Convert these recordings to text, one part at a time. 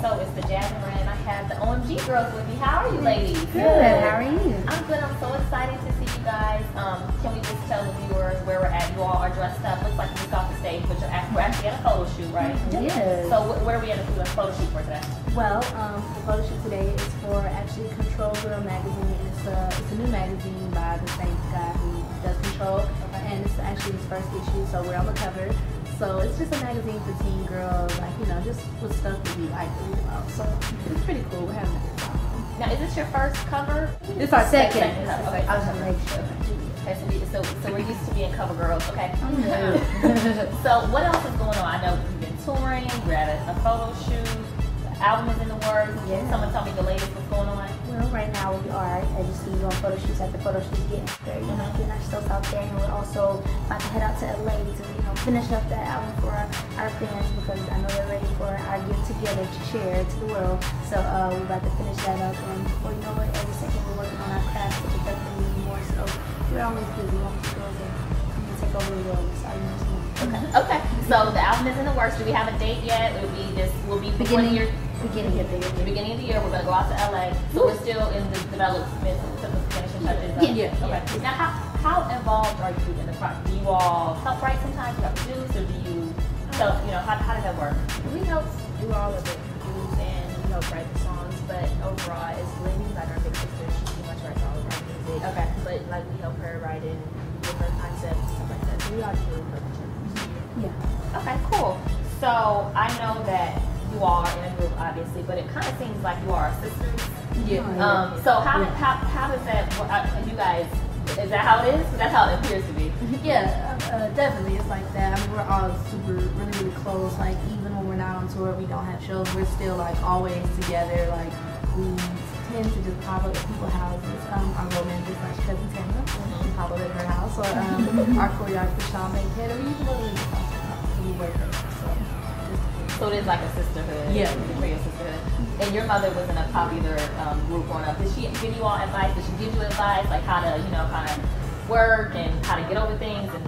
So it's the Jazz and Ren. I have the OMG Girlz with me. How are you ladies? Good. How are you? I'm good. I'm so excited to see you guys. Can we just tell the viewers where we're at? You all are dressed up. Looks like you just got the stage, but we're actually at a photo shoot, right? Yes. So where are we at a photo shoot for today? Well, the photo shoot today is for actually Control Girl magazine. It's a new magazine by the same guy who does Control, and it's actually his first issue. So we're on the cover. So it's just a magazine for teen girls, like, you know, just with stuff that we like to read about. So it's pretty cool. We're having a good time. Now, is this your first cover? It's our second. Okay, I was gonna make sure. Okay, so we're used to being cover girls. Okay. So what else is going on? I know you've been touring. We're at a photo shoot. The album is in the works. Yeah. Someone tell me the latest. What's going on? Well, right now we are, as you see, on photo shoots at the photo shoots, getting our stuff out there, and we're also about to head out to LA to, finish up that album for our fans, because I know they're ready for our get together to share to the world. So we're about to finish that up, and before you know it, every second we're working on our craft to perfect the new more. So we're always busy. We're always girls and come and take over the world. That's all you know. Okay. So the album is in the works. Do we have a date yet? We'll be beginning of the year. We're gonna go out to LA. So we're still in the development to the finishing touches. Yeah. Okay. Now, how involved are you in the project? Do you all help write sometimes? You help produce, or do you? So how does that work? We help do all of it, produce and we help write the songs. But overall, it's Lady, like our big sister. She pretty much writes all of our music. Okay. But like we help her write and give her concepts and stuff like that. So we all do help each other. Yeah. Okay. Cool. So I know that you all are in a group, obviously, but it kind of seems like you are sisters. Yeah. So how does that? You guys, is that how it is? That's how it appears to be. Yeah, definitely. It's like that. I mean, we're all really close. Like, even when we're not on tour, we don't have shows, we're still like always together. Like, we tend to just pop up at people's houses. Our romantic cousin Tamara, we pop up at her house, or our choreographer Sean Bankhead, or we usually we work with. So it is like a sisterhood. Yeah. For your sisterhood. And your mother was in a popular group growing up. Did she give you all advice? Did she give you advice, like how to, kind of work and how to get over things, and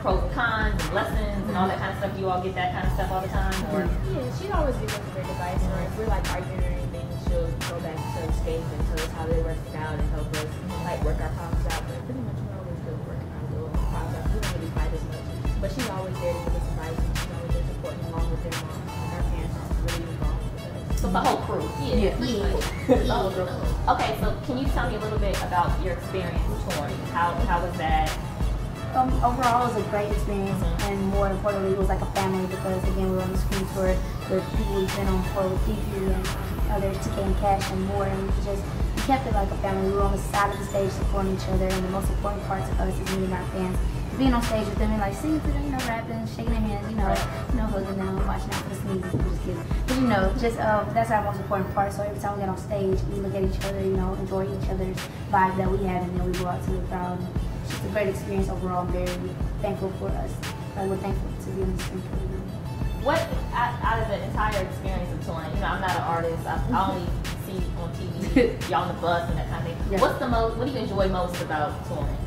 pros and cons and lessons and all that kind of stuff? Do you all get that kind of stuff all the time? Or yeah, she'd always give us great advice. Or if we're like arguing or anything, she'll go back to escape and tell us how they work it out and help us like work our problems out. But pretty much we're always good working our little problems out. We don't really fight as much. But she's always there to give us advice, and she's always there supporting along with their mom. And our parents are really involved with us. so it's a whole crew. Yeah. It's a whole group. Okay, so can you tell me a little bit about your experience touring? How was that? Overall, it was a great experience, and more importantly, it was like a family, because again, we were on the screen tour with people we've been on before, with Fifi and others, TK and Cash and more, and we kept it like a family. We were on the side of the stage supporting each other, and the most important part to us is meeting our fans. Being on stage with them and like singing to them, rapping, shaking their hands, hugging them, watching out for the sneezes, and just kidding. But that's our most important part. So every time we get on stage, we look at each other, enjoy each other's vibe that we have, and then we go out to the crowd. It's just a great experience overall. I'm very thankful for us. We're thankful to be on the screen. What out of the entire experience of touring? I'm not an artist. I only see on TV, y'all on the bus and that kind of thing. Yeah. What do you enjoy most about touring?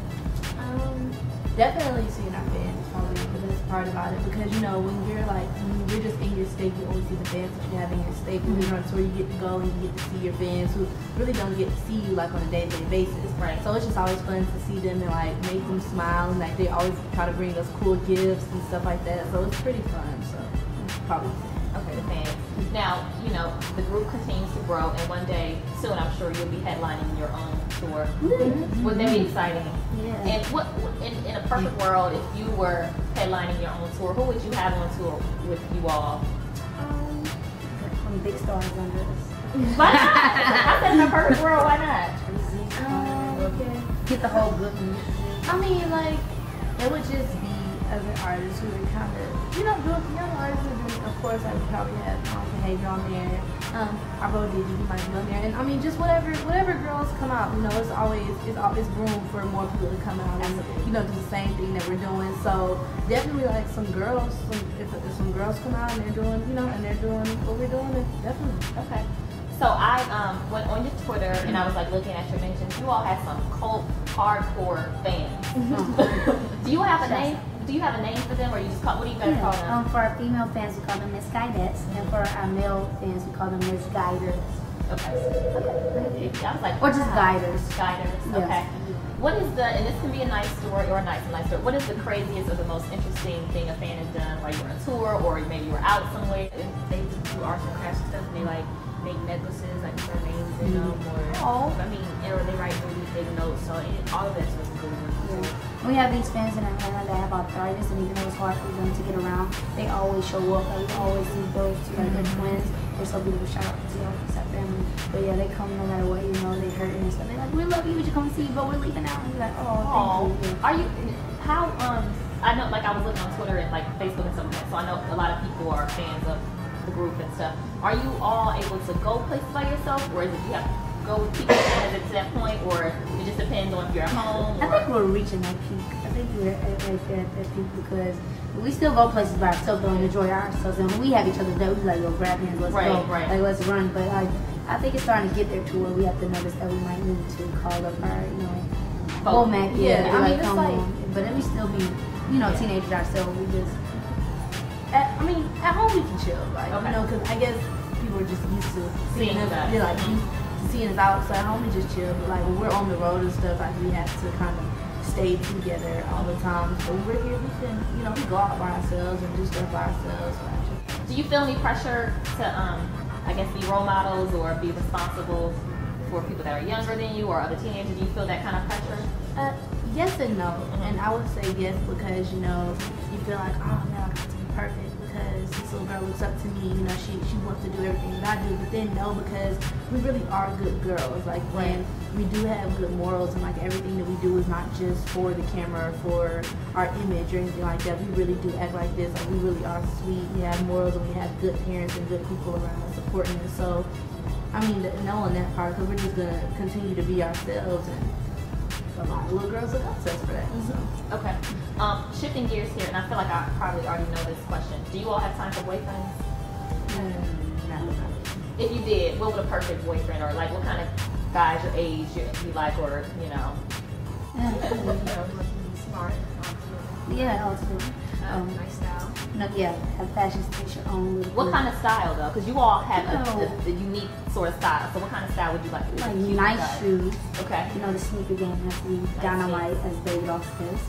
Definitely seeing our fans is probably the best part about it, because when you're just in your state, you always see the fans that you have in your state. When you're on tour, you get to go and you get to see your fans who really don't get to see you like on a day-to-day basis. Right. So it's just always fun to see them and like make them smile, and like they always try to bring us cool gifts and stuff like that. So it's pretty fun. So probably. Okay, the fans. Now, the group continues to grow, and one day soon, I'm sure you'll be headlining your own tour. Would that be exciting? Yeah. And what in a perfect world, if you were headlining your own tour, who would you have on tour with you all? Some big stars under us. Why not? I said in a perfect world, why not? Okay. Get the whole good music. I mean, like, it would just be other artists who are kind of, doing young artists who are doing, of course, I would probably have Behavior on there. Our Bo Digi, he might be on there. And I mean, just whatever girls come out, it's always room for more people to come out and, do the same thing that we're doing. So definitely like some girls, if some girls come out and they're doing, and they're doing what we're doing, then definitely. Okay. So I went on your Twitter and I was like looking at your mentions. You all have some cult hardcore fans. Do you have a name? do you have a name for them, or you just call, what do you guys call them? For our female fans, we call them Miss Guidettes, and for our male fans, we call them Miss Guiders. Okay. I was like, or just Guiders. Guiders. Yes. Okay. What is the, and this can be a nice story or a nice story, what is the craziest or the most interesting thing a fan has done while you were on tour, or maybe you were out somewhere? They do arts and crafts and stuff, and they like make necklaces, like their names in them, or I mean, or they write really big notes, so all of that stuff is really good. We have these fans in Atlanta that have arthritis, and even though it's hard for them to get around, they always show up. Like, we always see those two, like they're twins. They're so beautiful. Shout out to y'all, that family. But yeah, they come no matter what, you know, they hurting and stuff. They're like, we love you, we should come see you, but we're leaving out. And you're like, oh, thank you. Are you, how, I know, like I was looking on Twitter and like Facebook and stuff like that, so I know a lot of people are fans of the group and stuff. Are you all able to go places by yourself, or is it you have to go with people to that point, or it just depends on if you're at home? I think we're reaching that peak. I think we're right there at that peak because we still go places by ourselves, don't enjoy ourselves, and when we have each other there, we like, yo, grab hands, let's go, like let's run. But like, I think it's starting to get there to where we have to notice that we might need to call up our, you know, Womack, I mean, come on. But then we still be, you know, teenagers ourselves. We just, I mean, at home we can chill, like, you know, because I guess people are just used to seeing us, they're like used to seeing us out. So at home we just chill. But like when we're on the road and stuff, like we have to kind of stay together all the time. So when we're here, we can, you know, we go out by ourselves and do stuff by ourselves. Do you feel any pressure to, I guess, be role models or be responsible for people that are younger than you or other teenagers? Do you feel that kind of pressure? Yes and no. And I would say yes because, you know, you feel like, oh man, I have to be perfect because this little girl looks up to me, you know, she wants to do everything that I do. But then no, because we really are good girls. Like, when we do have good morals, and like everything that we do is not just for the camera or for our image or anything like that. We really do act like this. Like, we really are sweet. We have morals, and we have good parents and good people around us supporting us. So, I mean, no on that part, because we're just going to continue to be ourselves, and a lot of little girls look up to us for that. So. Okay. Shifting gears here, and I feel like I probably already know this question. Do you all have time for boyfriends? No. If you did, what would a perfect boyfriend, or like what kind of guys your age you like, or you know? Smart. Yeah, also. Nice style. No, yeah, have fashion station your own little. What kind of style though? Because you all have a unique sort of style. So what kind of style would you like? Like nice shoes. Okay. You know, the sneaker game has to be dynamite, as Baby Doll says.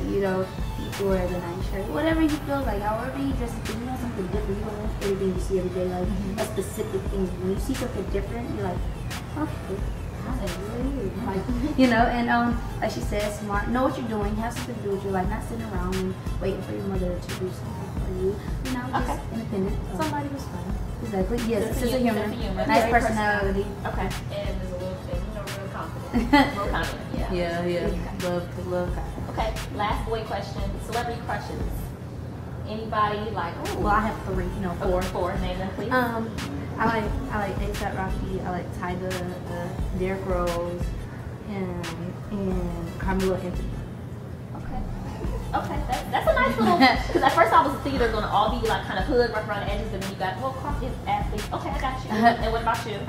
You know, you wear the nice shirt. Whatever you feel like, however you dress, if you want something different, you don't want everything you see every day, like a specific thing. When you see something different, you're like, okay. Like, you know, and like she said, smart, know what you're doing, have something to do with your life, not sitting around and waiting for your mother to do something for you. You know, just independent. Somebody who's fun. Exactly. Yes, sense of humor. Nice Very personality. Okay. And there's a little bit, you know, real confident. Real confident. Yeah. Love. Okay. Last boy question. Celebrity crushes. Anybody like? Ooh. Well, I have three. No, four. Four. Name them, please. I like A$AP Rocky. I like Tyga, Derrick Rose, and Carmelo Anthony. Okay, that's a nice little. Because at first I was thinking they're gonna all be like kind of hood, rough around the edges, and then you got is athletes. Okay, I got you. And what about you?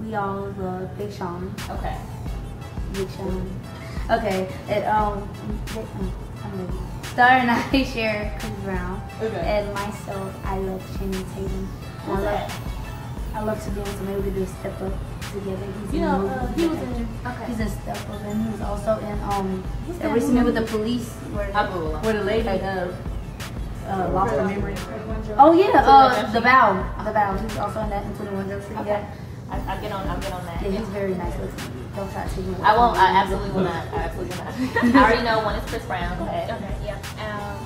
We all love Big Sean. Okay. Big Sean. Okay, Star and I share Chris Brown. Okay. And myself, I love Channing Tatum. I love to dance, and maybe we could do a Step Up together. He's he's in Step Up, and he was also in recently with the police where the lady lost her memory. Oh yeah, the Vow. He was also in that in 21 Jump Street. Okay. I'll get on that. Yeah, he's very nice looking. Don't try to take him away. I won't. I absolutely will not. I already know one is Chris Brown. Go ahead. Okay, yeah. And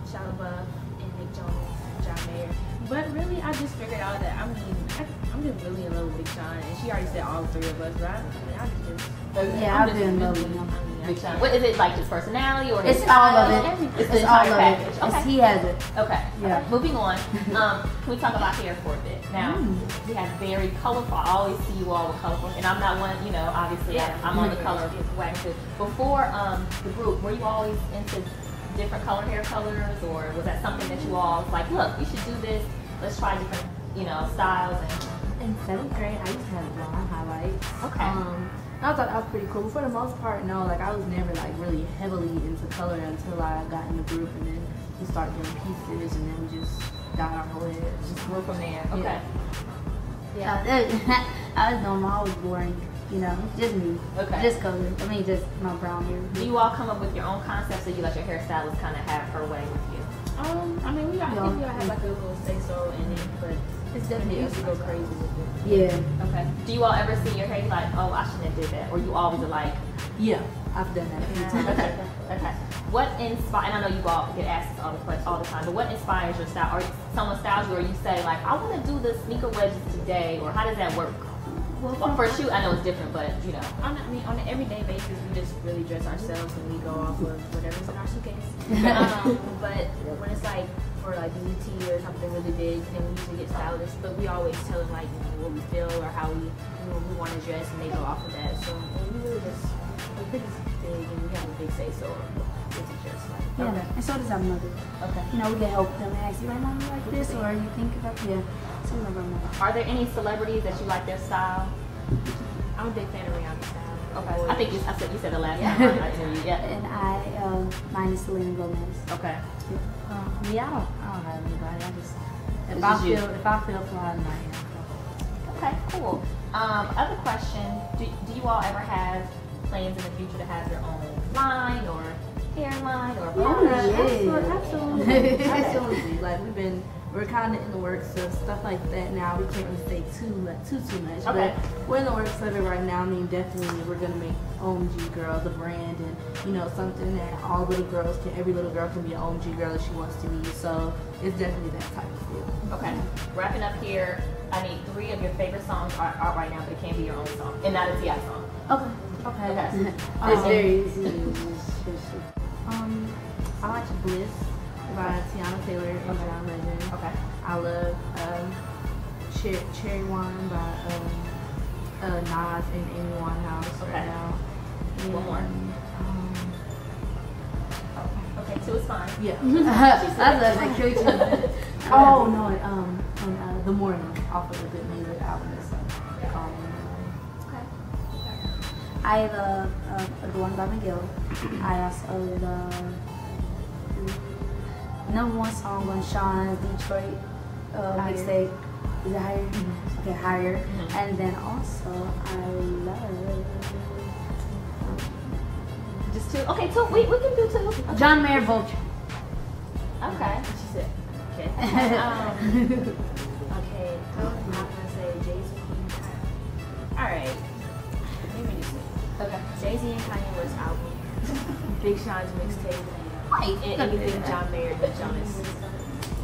Shia LaBeouf and Nick Jonas and John Mayer. But really, I just figured out that I'm just really in love with Big Sean, and she already said all three of us. But I just I've been in love with him. Big Sean. What is it, like his personality or it's all of it? It's the entire all of package. it. Okay. He has it. Okay. Yeah. Moving on. Can we talk about hair for a bit? Now, we have very colorful. I always see you all with colorful, and I'm not one. You know, obviously, I'm on the color wax too. Before the group, were you always into different hair colors, or was that something that you all was like, look, you should do this. Let's try different, styles. And in 7th grade, I used to have blonde highlights. Okay. I thought that was pretty cool. But for the most part, no, like I was never like really heavily into color until I got in the group, and then we started doing pieces, and then we just got our whole head. Just grew from there. Okay. Yeah. I was normal. I was boring. You know, just me. Okay. Just color. I mean, just my brown hair. Do you all come up with your own concepts, or you let your hairstylist kind of have her way with you? I mean, I think we all have like a little say so in it, but it's definitely us to go crazy with it. Yeah. Okay. Do you all ever see your hair? You like, oh, I shouldn't have did that, or you always are like, Yeah, I've done that a few times. okay. Okay. What inspires? And I know you all get asked this all the time, but what inspires your style? Or someone styles you, or you say like, I want to do the sneaker wedges today, or how does that work? Well, for a shoot, I know it's different, but you know. On an everyday basis, we just really dress ourselves and we go off of whatever's in our suitcase. But when it's like for like UT or something really big, then we usually get stylists. But we always tell them like what we feel or how we want to dress, and they go off of that. So we really just we're pretty big and we have a big say so on what to dress like. Yeah. Okay. And so does our mother. Okay. You know, we can help them and ask you, right, mom, you like this, or you think about So we love our mother. Are there any celebrities that you like their style? I'm a big fan of Rihanna's style. Okay. I think you said the last time I interviewed. Yeah. And mine is Selena Gomez. Okay. Yeah, I don't have anybody. I just It's if I just you. feel fly, I'm not. Okay, cool. Other question, do you all ever have plans in the future to have your own line or hairline or Absolutely. Absolutely. Like we're kind of in the works of stuff like that now. We can't really say too much. Okay. But we're in the works of it right now. I mean, definitely we're gonna make OMG Girlz a brand, and you know, something that every little girl can be an OMG girl if she wants to be. So it's definitely that type of feel. Okay. Wrapping up here, I need 3 of your favorite songs out right now, but it can't be your own song and not a T.I. song. Okay. Okay. It's very easy. I like Bliss by Tiana Taylor and John Legend. Okay. I love Cherry Wine by Nas and Amy Winehouse Okay. right now. And, One more. Okay, 2 is fine. Yeah. I love that cute. Oh no, and The Morning off of the Good Music album. I love Adorned by Miguel. I also love #1 song on Sean's Detroit mixtape. Is it Higher? Okay, Higher. And then also I love Just 2? Okay, 2. We can do 2. Okay. John Mayer Vulture. Okay. She said, okay. Okay, I'm gonna say Jay-Z. Alright. Let me just say. Okay. Jay-Z and Kanye West album. Big Sean's mixtape. Right. And anything John Mayer and Jonas.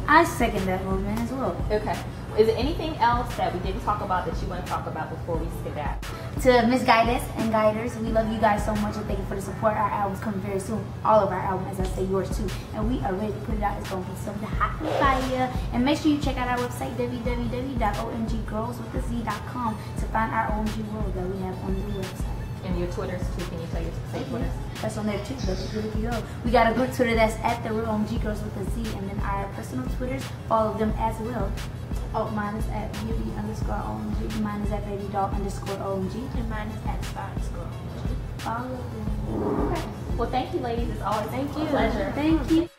I second that movement as well. Okay. Is there anything else that we didn't talk about that you want to talk about before we skedaddle? To Miss Guidance and Guiders, we love you guys so much and thank you for the support. Our album's coming very soon. All of our albums, as I say, yours too. And we are ready to put it out. It's going to be something hot and fire. And make sure you check out our website, www.omggrlzwithaz.com, to find our OMG world that we have on the website. And your Twitters too. Can you tell your Twitters? That's on there too. That's good if you go. We got a group Twitter that's at the real OMG Girlz with a Z, and then our personal Twitters, follow them as well. Oh, mine is at beauty_OMG. Mine is at babydoll_OMG. And mine is at star_OMG. Follow them. Okay. Well, thank you, ladies. It's always a pleasure. Thank you.